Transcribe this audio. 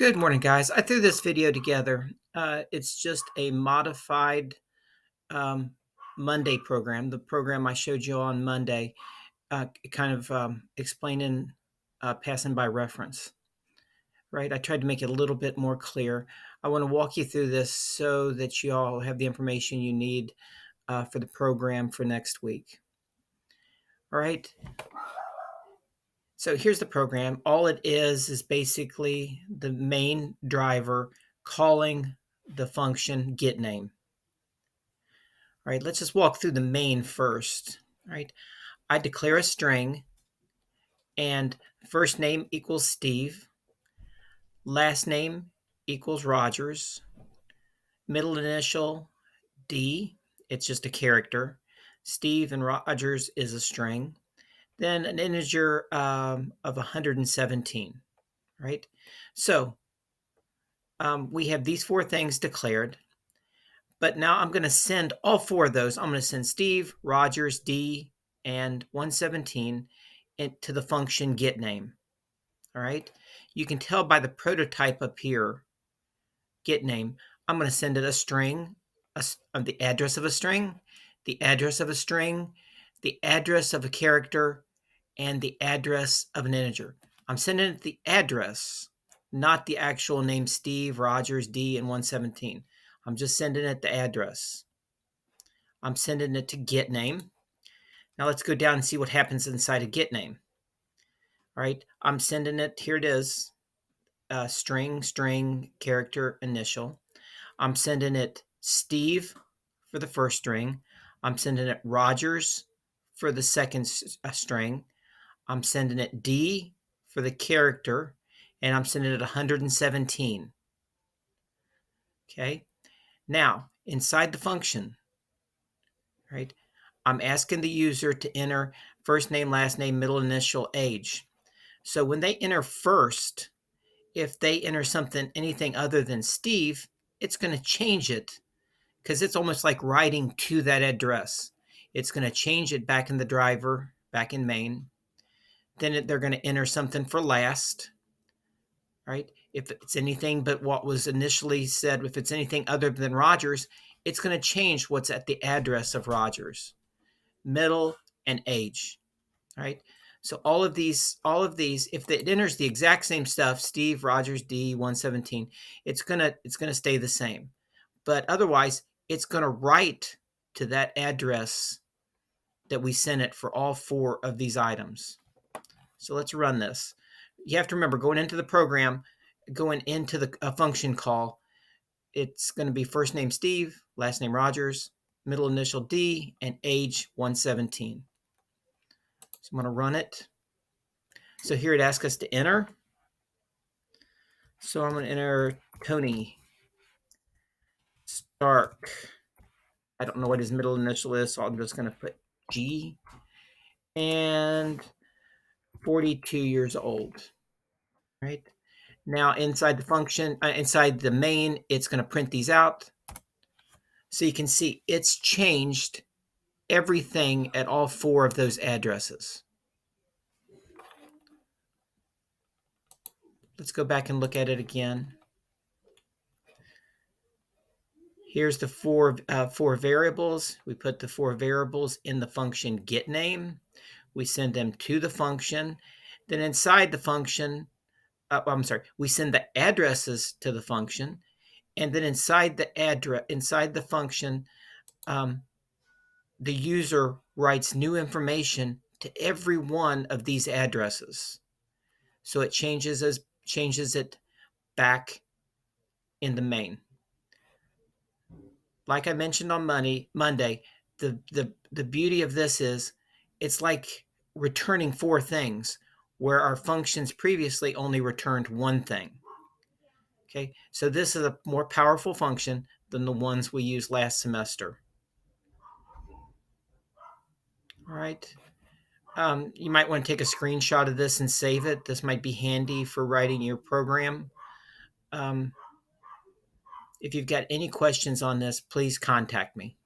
Good morning, guys. I threw this video together. It's just a modified um, Monday program, the program I showed you on Monday, kind of explaining passing by reference, right? I tried to make it a little bit more clear. I want to walk you through this so that you all have the information you need for the program for next week. All right. So here's the program. All it is basically the main driver calling the function getName. All right, let's just walk through the main first. All right, I declare a string and first name equals Steve, last name equals Rogers, middle initial D, it's just a character. Steve and Rogers is a string. Then an integer of 117, right? So we have these four things declared. But now I'm going to send all four of those. I'm going to send Steve, Rogers, D, and 117 into the function getName. All right. You can tell by the prototype up here, getName, I'm going to send it a string, the address of a string, the address of a string, the address of a character, and the address of an integer. I'm sending it the address, not the actual name Steve, Rogers, D, and 117. I'm just sending it the address. I'm sending it to getName. Now let's go down and see what happens inside of getName. All right, I'm sending it, here it is, string, character, initial. I'm sending it Steve for the first string. I'm sending it Rogers for the second string. I'm sending it D for the character, and I'm sending it 117. Okay, now inside the function, right, I'm asking the user to enter first name, last name, middle initial, age. So when they enter first, if they enter anything other than Steve, it's going to change it because it's almost like writing to that address. It's going to change it back in the driver, back in main. Then they're going to enter something for last, right? If it's anything but what was initially said, if it's anything other than Rogers, it's going to change what's at the address of Rogers, middle, and age, right? So all of these, if it enters the exact same stuff, Steve, Rogers, D, 117, it's gonna stay the same. But otherwise, it's gonna write to that address that we sent it for all four of these items. So let's run this. You have to remember, going into the program, going into the function call, it's going to be first name Steve, last name Rogers, middle initial D, and age 117. So I'm going to run it. So here it asks us to enter. So I'm going to enter Tony Stark. I don't know what his middle initial is, so I'm just going to put G. And 42 years old. Right? Now inside the function, inside the main, it's going to print these out. So you can see it's changed everything at all four of those addresses. Let's go back and look at it again. Here's the four variables. We put the four variables in the function getName. We send them to the function. Then inside the function, we send the addresses to the function. And then inside the function, the user writes new information to every one of these addresses. So it changes it back in the main. Like I mentioned on Monday, the beauty of this is it's like returning four things where our functions previously only returned one thing. Okay, so this is a more powerful function than the ones we used last semester. All right. You might want to take a screenshot of this and save it. This might be handy for writing your program. If you've got any questions on this, please contact me.